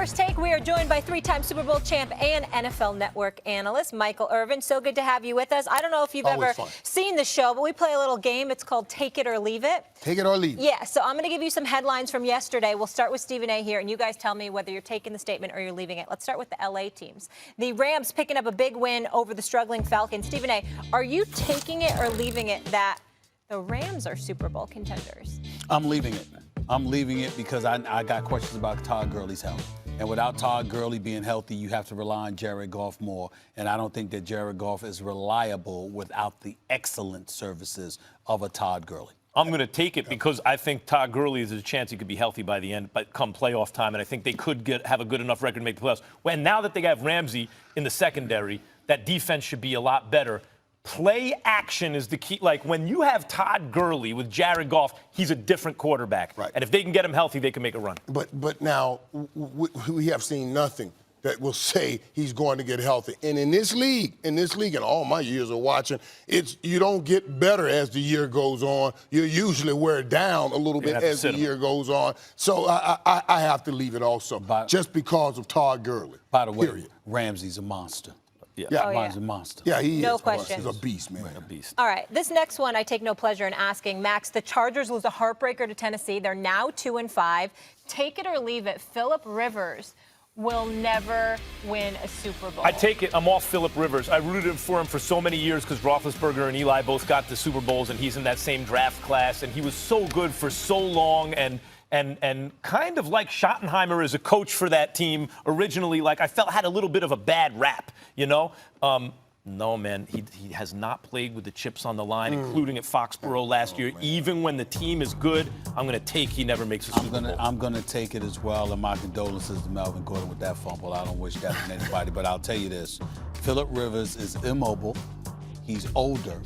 First Take, we are joined by three-time Super Bowl champ and NFL Network analyst Michael Irvin. So good to have you with us. I don't know if you've ever seen the show, but we play a little game. It's called Take It or Leave It. Take it or leave it. Yeah, so I'm going to give you some headlines from yesterday. We'll start with Stephen A. here, and you guys tell me whether you're taking the statement or you're leaving it. Let's start with the L.A. teams. The Rams picking up a big win over the struggling Falcons. Stephen A., are you taking it or leaving it that the Rams are Super Bowl contenders? I'm leaving it. I'm leaving it because I got questions about Todd Gurley's health. And without Todd Gurley being healthy, you have to rely on Jared Goff more. And I don't think that Jared Goff is reliable without the excellent services of a Todd Gurley. I'm going to take it because I think Todd Gurley is a chance he could be healthy by the end, but come playoff time, and I think they could have a good enough record to make the playoffs. When now that they have Ramsey in the secondary, that defense should be a lot better. Play action is the key. Like, when you have Todd Gurley with Jared Goff, he's a different quarterback. Right. And if they can get him healthy, they can make a run. But now we have seen nothing that will say he's going to get healthy. And in this league, and all my years of watching, you don't get better as the year goes on. You usually wear down a little bit as the year goes on. So I have to leave it also, just because of Todd Gurley. By the way, Ramsey's a monster. Mine's a monster. Yeah, he is. No question. He's a beast, man. A beast. All right, this next one I take no pleasure in asking. Max, the Chargers lose a heartbreaker to Tennessee. They're now 2-5. Take it or leave it. Phillip Rivers will never win a Super Bowl. I take it. I'm off Phillip Rivers. I rooted for him for so many years because Roethlisberger and Eli both got the Super Bowls, and he's in that same draft class, and he was so good for so long, and kind of like Schottenheimer as a coach for that team originally, like I felt had a little bit of a bad rap, you know? No, man, he has not played with the chips on the line, including at Foxborough last year. Even when the team is good, I'm going to take he never makes a Super Bowl. I'm going to take it as well, and my condolences to Melvin Gordon with that fumble. I don't wish that on anybody, but I'll tell you this. Phillip Rivers is immobile. He's older.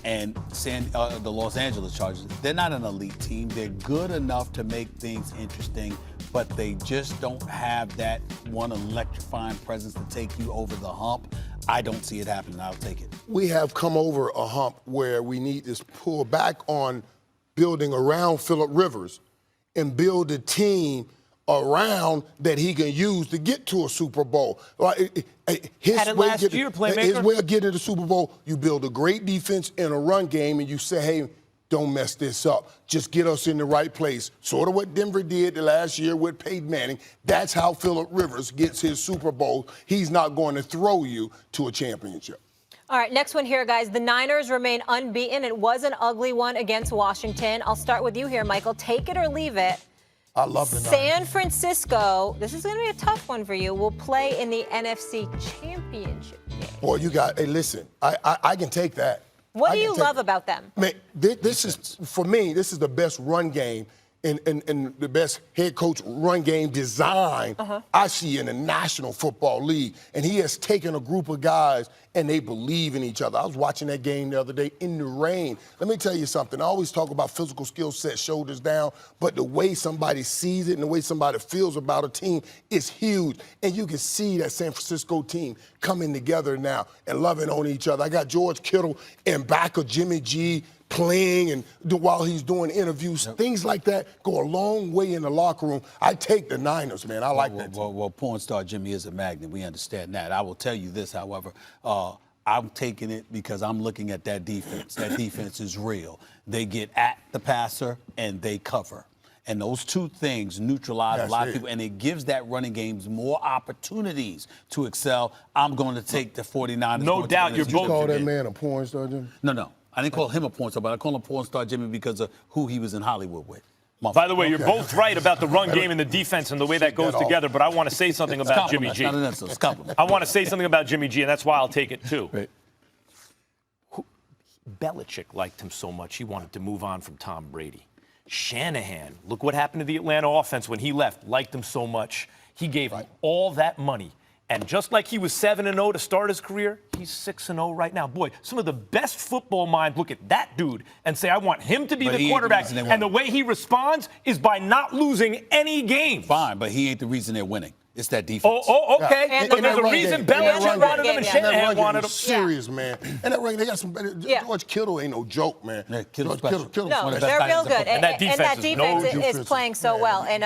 And the Los Angeles Chargers, they're not an elite team. They're good enough to make things interesting, but they just don't have that one electrifying presence to take you over the hump. I don't see it happening. I'll take it. We have come over a hump where we need to pull back on building around Phillip Rivers and build a team around that he can use to get to a Super Bowl. His way of getting to the Super Bowl, you build a great defense and a run game, and you say, hey, don't mess this up. Just get us in the right place. Sort of what Denver did the last year with Peyton Manning. That's how Phillip Rivers gets his Super Bowl. He's not going to throw you to a championship. All right, next one here, guys. The Niners remain unbeaten. It was an ugly one against Washington. I'll start with you here, Michael. Take it or leave it. I love the Niners. San Francisco, this is going to be a tough one for you, will play in the NFC Championship game. Boy, hey, listen, I can take that. What do you love about them? Man, this is, for me, this is the best run game and the best head coach run game design I see in the National Football League. And he has taken a group of guys and they believe in each other. I was watching that game the other day in the rain. Let me tell you something. I always talk about physical skill set, shoulders down, but the way somebody sees it and the way somebody feels about a team is huge. And you can see that San Francisco team coming together now and loving on each other. I got George Kittle and back of Jimmy G playing and while he's doing interviews. Things like that go a long way in the locker room. I take the Niners, man. I like that. Well, porn star Jimmy is a magnet. We understand that. I will tell you this, however. I'm taking it because I'm looking at that defense. That defense is real. They get at the passer and they cover. And those two things neutralize a lot of people, and it gives that running games more opportunities to excel. I'm going to take the 49ers. No doubt you're both. Did you call that man a porn star, Jimmy? No. I didn't call him a porn star, but I call him porn star Jimmy because of who he was in Hollywood with. By the way, you're both right about the run game and the defense and the way that goes together, but I want to say something about Jimmy G. I want to say something about Jimmy G, and that's why I'll take it too. Right. Belichick liked him so much, he wanted to move on from Tom Brady. Shanahan, look what happened to the Atlanta offense when he left, liked him so much. He gave him all that money. And just like he was 7-0 to start his career, he's 6-0 right now. Boy, some of the best football minds look at that dude and say, I want him to be the quarterback. And the way he responds is by not losing any game. Fine, but he ain't the reason they're winning. It's that defense. Okay. Yeah. But And there's a run reason game. Belichick And that wanted run him and game, yeah. Shanahan wanted him. Serious, man. And that run, they got some. Yeah. George Kittle ain't no joke, man. Yeah, Kittle's special. Kittle's No, one of the best they're guys real in the good. football. And that defense is no is playing so well. And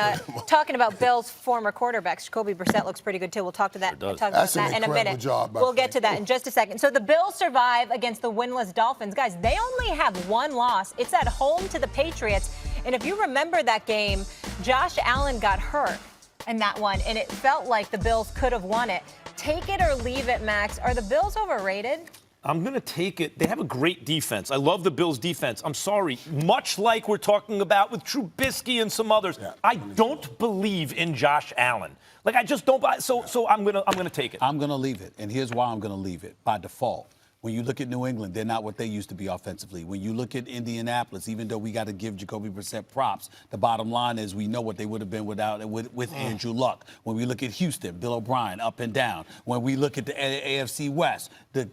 talking about Bill's former quarterbacks, Jacoby Brissett looks pretty good too. We'll talk to that. does. Talk about That's an that in a incredible minute. job by We'll get to Frank. that in just a second. So the Bills survive against the winless Dolphins. Guys, they only have one loss. It's at home to the Patriots. And if you remember that game, Josh Allen got hurt in that one, and it felt like the Bills could have won it. Take it or leave it, Max. Are the Bills overrated? I'm going to take it. They have a great defense. I love the Bills' defense. I'm sorry. Much like we're talking about with Trubisky and some others, I don't believe in Josh Allen. Like, I just don't buy. So I'm gonna take it. I'm going to leave it. And here's why I'm going to leave it by default. When you look at New England, they're not what they used to be offensively. When you look at Indianapolis, even though we got to give Jacoby Brissett props, the bottom line is we know what they would have been without with Andrew Luck. When we look at Houston, Bill O'Brien up and down. When we look at the AFC West, the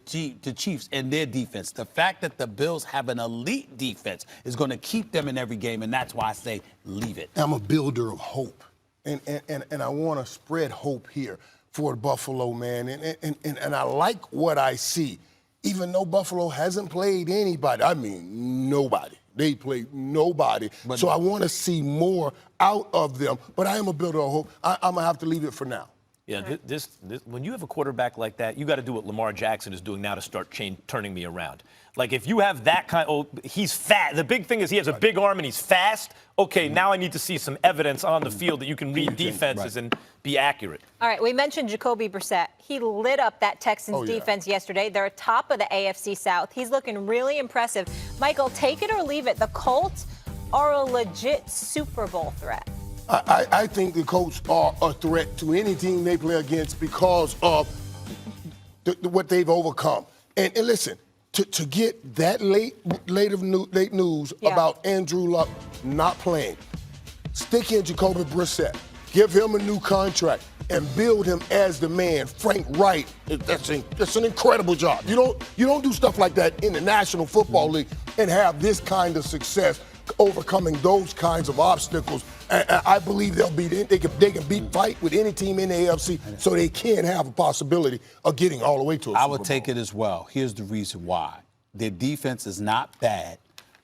Chiefs and their defense, the fact that the Bills have an elite defense is going to keep them in every game, and that's why I say leave it. I'm a builder of hope, and I want to spread hope here for Buffalo, man. And I like what I see. Even though Buffalo hasn't played anybody, I mean nobody. They played nobody. So I want to see more out of them. But I am a builder of hope. I'm going to have to leave it for now. Yeah, this when you have a quarterback like that, you got to do what Lamar Jackson is doing now to start turning me around. Like, if you have that he's fat. The big thing is he has a big arm and he's fast. Okay, now I need to see some evidence on the field that you can read defenses and be accurate. All right, we mentioned Jacoby Brissett. He lit up that Texans defense yesterday. They're atop of the AFC South. He's looking really impressive. Michael, take it or leave it. The Colts are a legit Super Bowl threat. I think the Colts are a threat to any team they play against because of what they've overcome. And listen, to get that late news about Andrew Luck not playing, stick in Jacoby Brissett, give him a new contract, and build him as the man. Frank Wright, that's an incredible job. You don't do stuff like that in the National Football League and have this kind of success overcoming those kinds of obstacles. And I believe they can fight with any team in the AFC, so they can have a possibility of getting all the way to a Super Bowl. I would take it as well. Here's the reason why. Their defense is not bad.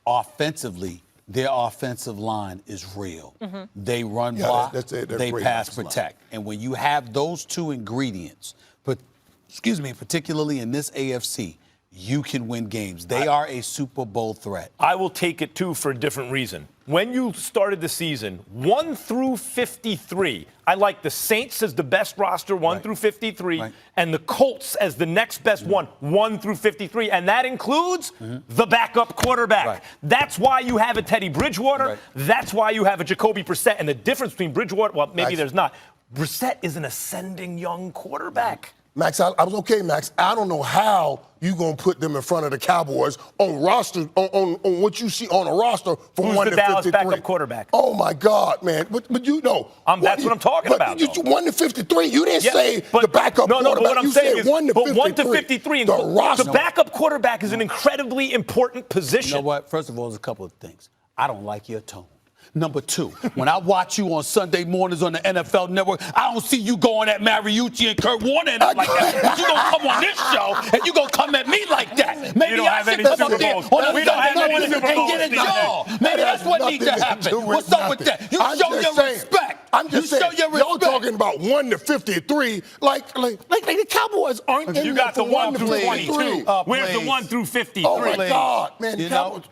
Offensively, their offensive line is real. They run block, they pass protect. And when you have those two ingredients, particularly in this AFC, you can win games. They are a Super Bowl threat. I will take it, too, for a different reason. When you started the season, 1 through 53, I like the Saints as the best roster, 1 through 53, and the Colts as the next best one, 1 through 53. And that includes the backup quarterback. That's why you have a Teddy Bridgewater. That's why you have a Jacoby Brissett. And the difference between Bridgewater, well, maybe there's not. Brissett is an ascending young quarterback. Max, I was okay, Max. I don't know how you gonna put them in front of the Cowboys on roster on what you see on a roster from 1 to 53. Who's the Dallas backup quarterback? Oh my God, man! But you know, that's what I'm talking about. 1 to 53. You didn't say the backup quarterback. No, what I'm saying is 1 to 53. 1 to 53. The backup quarterback is an incredibly important position. You know what? First of all, there's a couple of things. I don't like your tone. Number 2, when I watch you on Sunday mornings on the NFL Network, I don't see you going at Mariucci and Kurt Warner and like that. But you gonna come on this show and you gonna come at me like that. Maybe I should come up there on we don't have any Super Bowls. and get a job. Maybe that's what needs to happen. What's up with that? You show your respect. I'm just saying, y'all talking about 1 to 53, like the Cowboys aren't in You there got the for 1 to through 53. 22. Where's the 1 through 53? Oh my God, man! The Cowboys,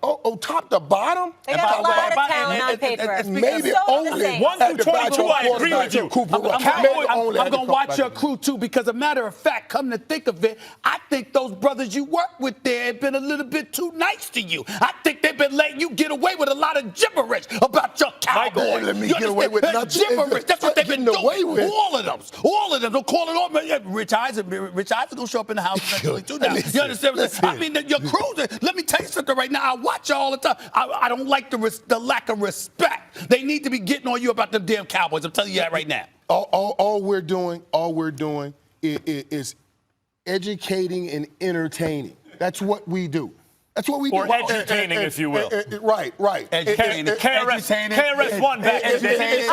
top to bottom. They got a lot of talent on paper. Maybe So only 1 through 22. I agree with you. I'm going to watch your crew, too, because a matter of fact, come to think of it, I think those brothers you work with there have been a little bit too nice to you. I think they've been letting you get away with a lot of gibberish about your Cowboys. Let me get away with nothing. Gibberish. That's what they've been doing. Away with. All of them. Don't call it all. Rich Eisen gonna show up in the house eventually too. Now, you understand? I mean, your crew. Let me tell you something right now. I watch you all the time. I don't like the lack of respect. They need to be getting on you about them damn Cowboys. I'm telling you that right now. All we're doing is educating and entertaining. That's what we do. That's what we do. Or edutaining, if you will. Right. KRS-One back in the day.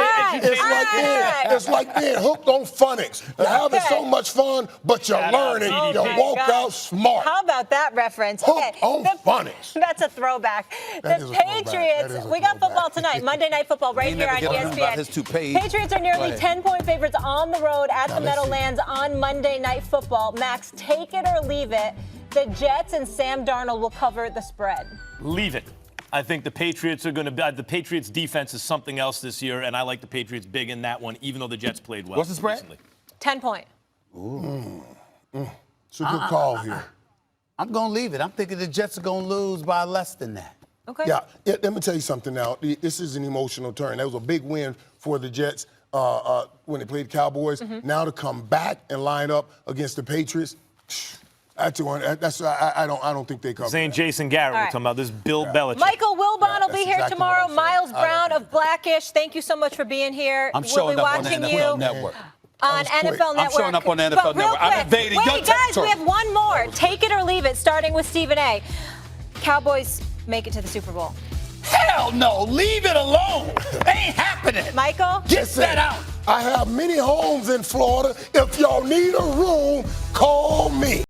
It's like being hooked on phonics. You're having so much fun, but you're learning. You walk out smart. How about that reference? Hooked on phonics. That's a throwback. That is The a throwback. Patriots, That is a we got throwback. football tonight, Monday Night Football right here on About his ESPN. toupee. Patriots are nearly Go ahead. 10-point favorites on the road at the Meadowlands on Monday Night Football. Max, take it or leave it. The Jets and Sam Darnold will cover the spread. Leave it. I think the Patriots are going to be. The Patriots' defense is something else this year, and I like the Patriots big in that one, even though the Jets played well. What's the spread? Recently. 10-point. It's a good call here. I'm going to leave it. I'm thinking the Jets are going to lose by less than that. Okay. Yeah, let me tell you something now. This is an emotional turn. That was a big win for the Jets when they played the Cowboys. Now to come back and line up against the Patriots, I don't think they cover. Saying Jason Garrett, we're talking about this Bill Belichick. Michael Wilbon will be that's here exactly tomorrow. what I'm saying. Miles Brown of Blackish, thank you so much for being here. I'm We'll showing be up on the watching NFL you Network. on That was quick. NFL Network. I'm showing up on the NFL But real Network. I'm quick, invading your wait, guys, territory. we have one more. Take it or leave it, starting with Stephen A. Cowboys make it to the Super Bowl. Hell no. Leave it alone. Ain't happening. Michael? Get that out. I have many homes in Florida. If y'all need a room, call me.